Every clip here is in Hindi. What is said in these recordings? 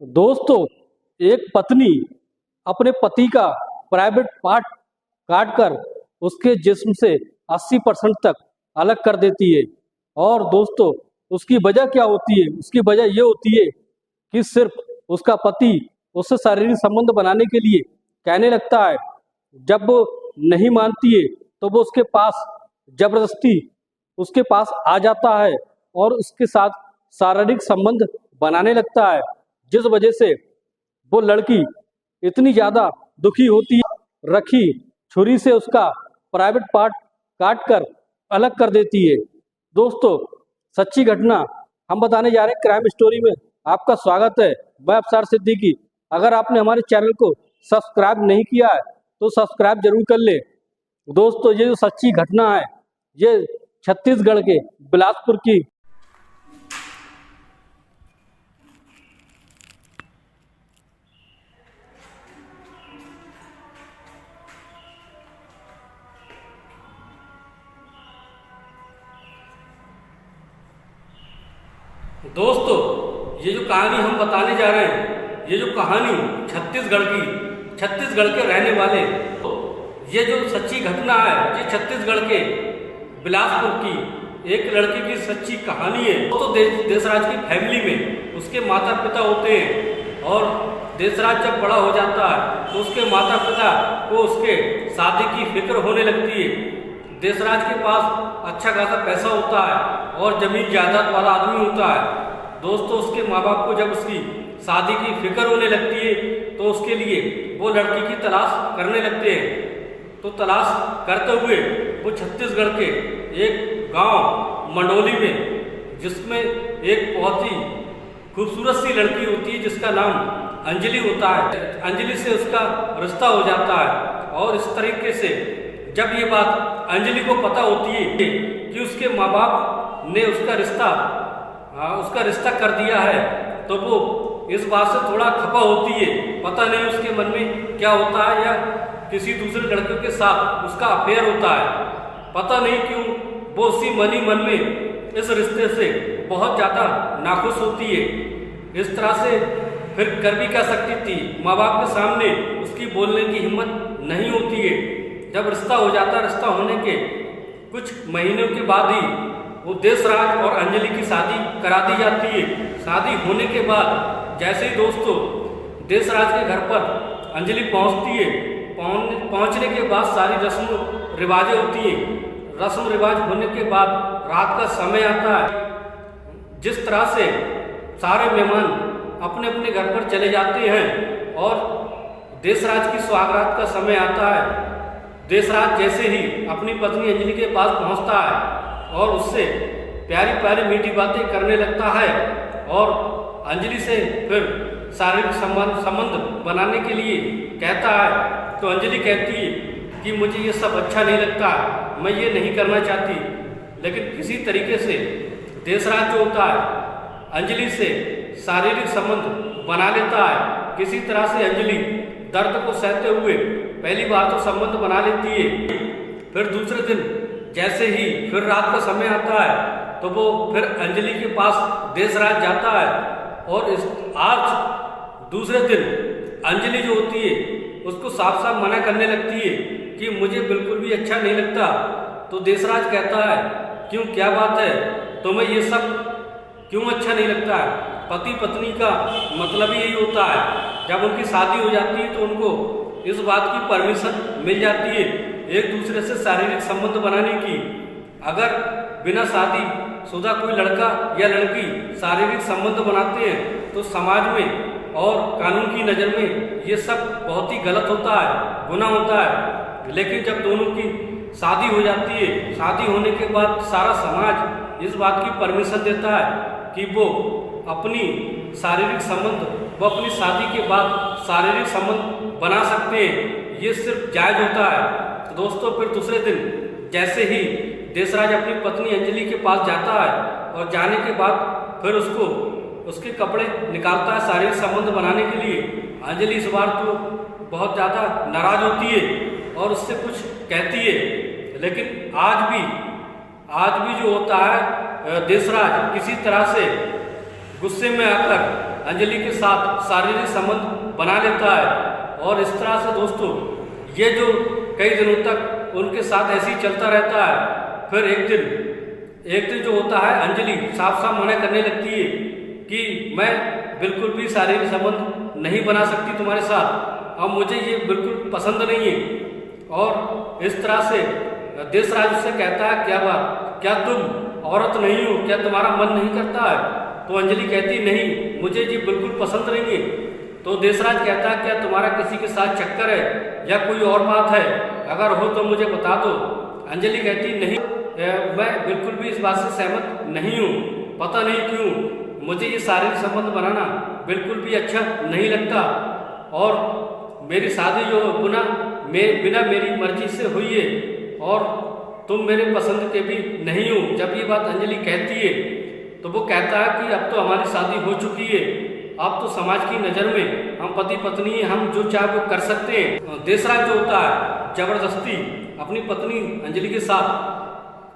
दोस्तों, एक पत्नी अपने पति का प्राइवेट पार्ट काट कर उसके जिस्म से 80% तक अलग कर देती है। और दोस्तों, उसकी वजह क्या होती है? उसकी वजह ये होती है कि सिर्फ उसका पति उससे शारीरिक संबंध बनाने के लिए कहने लगता है। जब वो नहीं मानती है तो वो उसके पास जबरदस्ती उसके पास आ जाता है और उसके साथ शारीरिक संबंध बनाने लगता है, जिस वजह से वो लड़की इतनी ज़्यादा दुखी होती है, रखी छुरी से उसका प्राइवेट पार्ट काट कर अलग कर देती है। दोस्तों, सच्ची घटना हम बताने जा रहे हैं क्राइम स्टोरी में। आपका स्वागत है, मैं अफसार सिद्दीकी। अगर आपने हमारे चैनल को सब्सक्राइब नहीं किया है तो सब्सक्राइब जरूर कर ले। दोस्तों, ये जो सच्ची घटना है ये छत्तीसगढ़ के बिलासपुर की दोस्तों, ये जो कहानी हम बताने जा रहे हैं, ये जो कहानी छत्तीसगढ़ के रहने वाले, ये जो सच्ची घटना है ये छत्तीसगढ़ के बिलासपुर की एक लड़की की सच्ची कहानी है। तो देशराज की फैमिली में उसके माता पिता होते हैं और देशराज जब बड़ा हो जाता है तो उसके माता पिता को उसके शादी की फिक्र होने लगती है। देशराज के पास अच्छा खासा पैसा होता है और जमीन जायदाद वाला आदमी होता है। दोस्तों, उसके माँ बाप को जब उसकी शादी की फिक्र होने लगती है तो उसके लिए वो लड़की की तलाश करने लगते हैं। तो तलाश करते हुए वो छत्तीसगढ़ के एक गांव मंडोली में, जिसमें एक बहुत ही खूबसूरत सी लड़की होती है जिसका नाम अंजलि होता है। अंजलि से उसका रिश्ता हो जाता है और इस तरीके से जब ये बात अंजलि को पता होती है कि उसके माँ बाप ने उसका रिश्ता कर दिया है तो वो इस बात से थोड़ा खफा होती है। पता नहीं उसके मन में क्या होता है, या किसी दूसरे लड़के के साथ उसका अफेयर होता है। पता नहीं क्यों वो उसी मन में इस रिश्ते से बहुत ज़्यादा नाखुश होती है। इस तरह से फिर कर भी क्या सकती थी, माँ बाप के सामने उसकी बोलने की हिम्मत नहीं होती है। जब रिश्ता हो जाता है, रिश्ता होने के कुछ महीनों के बाद ही वो देशराज और अंजलि की शादी करा दी जाती है। शादी होने के बाद जैसे ही दोस्तों देशराज के घर पर अंजलि पहुंचती है, पहुंचने के बाद सारी रस्म रिवाजें होती हैं। रस्म रिवाज होने के बाद रात का समय आता है। जिस तरह से सारे मेहमान अपने अपने घर पर चले जाते हैं और देशराज की सुहागरात का समय आता है। देशराज जैसे ही अपनी पत्नी अंजलि के पास पहुंचता है और उससे प्यारी प्यारी मीठी बातें करने लगता है और अंजलि से फिर शारीरिक संबंध बनाने के लिए कहता है, तो अंजलि कहती है कि मुझे ये सब अच्छा नहीं लगता, मैं ये नहीं करना चाहती। लेकिन किसी तरीके से देशराज जो होता है अंजलि से शारीरिक संबंध बना लेता है। किसी तरह से अंजलि दर्द को सहते हुए पहली बार तो संबंध बना लेती है। फिर दूसरे दिन जैसे ही फिर रात का समय आता है तो वो फिर अंजलि के पास देशराज जाता है और आज दूसरे दिन अंजलि जो होती है उसको साफ साफ मना करने लगती है कि मुझे बिल्कुल भी अच्छा नहीं लगता। तो देशराज कहता है, क्यों, क्या बात है, तुम्हें ये सब क्यों अच्छा नहीं लगता है? पति पत्नी का मतलब ही यही होता है। जब उनकी शादी हो जाती है तो उनको इस बात की परमिशन मिल जाती है एक दूसरे से शारीरिक संबंध बनाने की। अगर बिना शादी शुदा कोई लड़का या लड़की शारीरिक संबंध बनाते हैं तो समाज में और कानून की नज़र में ये सब बहुत ही गलत होता है, गुनाह होता है। लेकिन जब दोनों की शादी हो जाती है, शादी होने के बाद सारा समाज इस बात की परमिशन देता है कि वो अपनी शारीरिक संबंध, वो अपनी शादी के बाद शारीरिक संबंध बना सकते हैं। ये सिर्फ जायज़ होता है। तो दोस्तों, फिर दूसरे दिन जैसे ही देशराज अपनी पत्नी अंजलि के पास जाता है और जाने के बाद फिर उसके कपड़े निकालता है शारीरिक संबंध बनाने के लिए। अंजलि इस बार तो बहुत ज़्यादा नाराज होती है और उससे कुछ कहती है। लेकिन आज भी जो होता है देशराज किसी तरह से गुस्से में आकर अंजलि के साथ शारीरिक संबंध बना लेता है। और इस तरह से दोस्तों ये जो कई दिनों तक उनके साथ ऐसे ही चलता रहता है। फिर एक दिन जो होता है, अंजलि साफ साफ मना करने लगती है कि मैं बिल्कुल भी शारीरिक संबंध नहीं बना सकती तुम्हारे साथ, अब मुझे ये बिल्कुल पसंद नहीं है। और इस तरह से देशराज उससे कहता है, क्या बात, क्या तुम औरत नहीं हो, क्या तुम्हारा मन नहीं करता है? तो अंजलि कहती नहीं, मुझे ये बिल्कुल पसंद नहीं है। तो देशराज कहता है, क्या तुम्हारा किसी के साथ चक्कर है या कोई और बात है? अगर हो तो मुझे बता दो। अंजलि कहती नहीं, मैं बिल्कुल भी इस बात से सहमत नहीं हूँ, पता नहीं क्यों मुझे ये शारीरिक संबंध बनाना बिल्कुल भी अच्छा नहीं लगता, और मेरी शादी जो बिना मेरी मर्जी से हुई है और तुम मेरे पसंद के भी नहीं हो। जब ये बात अंजलि कहती है तो वो कहता है कि अब तो हमारी शादी हो चुकी है, अब तो समाज की नज़र में हम पति पत्नी, हम जो चाहे वो कर सकते हैं। देशराज जो होता है जबरदस्ती अपनी पत्नी अंजलि के साथ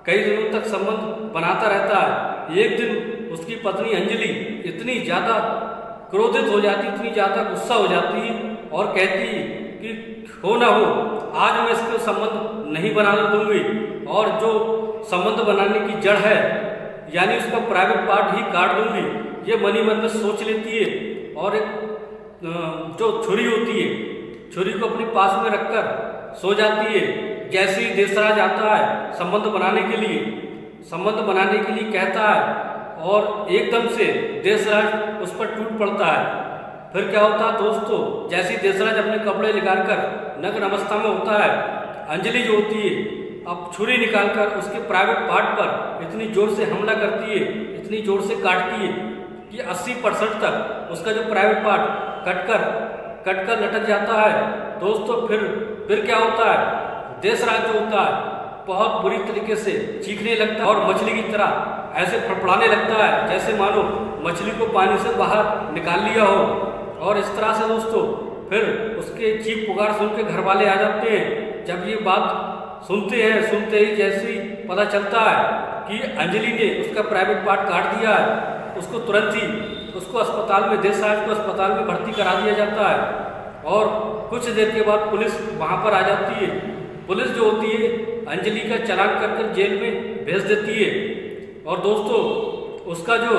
कई दिनों तक संबंध बनाता रहता है। एक दिन उसकी पत्नी अंजलि इतनी ज़्यादा क्रोधित हो जाती, इतनी ज़्यादा गुस्सा हो जाती है और कहती है कि हो ना हो, आज मैं इसको संबंध नहीं बनाने दूंगी, और जो संबंध बनाने की जड़ है यानी उसका प्राइवेट पार्ट ही काट दूंगी। ये मनी मन में सोच लेती है और एक जो छुरी होती है, छुरी को अपने पास में रखकर सो जाती है। जैसे ही देशराज आता है संबंध बनाने के लिए कहता है और एकदम से देशराज उस पर टूट पड़ता है। फिर क्या होता है दोस्तों, जैसे ही देशराज अपने कपड़े निकालकर नग्न अवस्था में होता है, अंजलि जो होती है अब छुरी निकालकर उसके प्राइवेट पार्ट पर इतनी जोर से हमला करती है, इतनी जोर से काटती है कि 80% तक उसका जो प्राइवेट पार्ट कटकर लटक जाता है। दोस्तों फिर क्या होता है, देशराज जो होता है बहुत बुरी तरीके से चीखने लगता है और मछली की तरह ऐसे फड़फड़ाने लगता है जैसे मानो मछली को पानी से बाहर निकाल लिया हो। और इस तरह से दोस्तों फिर उसके चीख पुकार सुन के घर वाले आ जाते हैं। जब ये बात सुनते ही जैसे ही पता चलता है कि अंजलि ने उसका प्राइवेट पार्ट काट दिया है, उसको तुरंत ही देशराज को अस्पताल में भर्ती करा दिया जाता है। और कुछ देर के बाद पुलिस वहाँ पर आ जाती है। पुलिस जो होती है अंजलि का चालान कर जेल में भेज देती है। और दोस्तों उसका जो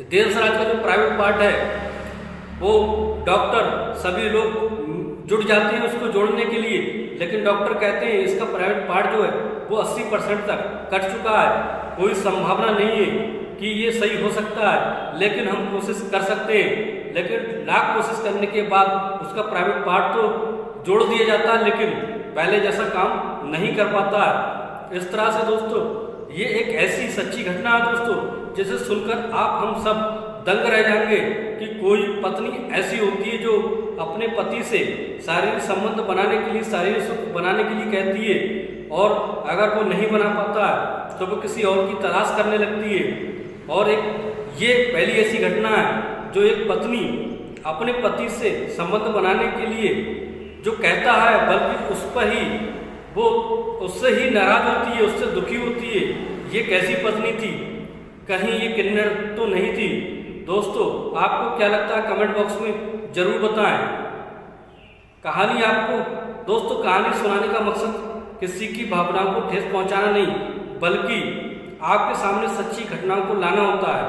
देशराज का जो प्राइवेट पार्ट है वो डॉक्टर सभी लोग जुट जाते हैं उसको जोड़ने के लिए, लेकिन डॉक्टर कहते हैं इसका प्राइवेट पार्ट जो है वो 80% तक कट चुका है, कोई संभावना नहीं है कि ये सही हो सकता है, लेकिन हम कोशिश कर सकते हैं। लेकिन लाख कोशिश करने के बाद उसका प्राइवेट पार्ट तो जोड़ दिया जाता है, लेकिन पहले जैसा काम नहीं कर पाता है। इस तरह से दोस्तों ये एक ऐसी सच्ची घटना है दोस्तों, जिसे सुनकर हम सब दंग रह जाएंगे कि कोई पत्नी ऐसी होती है जो अपने पति से शारीरिक संबंध बनाने के लिए, शारीरिक सुख बनाने के लिए कहती है, और अगर वो नहीं बना पाता है तो वो किसी और की तलाश करने लगती है। और ये पहली ऐसी घटना है जो एक पत्नी अपने पति से संबंध बनाने के लिए जो कहता है, बल्कि उस पर ही वो उससे ही नाराज होती है, उससे दुखी होती है। ये कैसी पत्नी थी, कहीं ये किन्नर तो नहीं थी? दोस्तों आपको क्या लगता है कमेंट बॉक्स में जरूर बताएं। कहानी सुनाने का मकसद किसी की भावनाओं को ठेस पहुंचाना नहीं, बल्कि आपके सामने सच्ची घटनाओं को लाना होता है।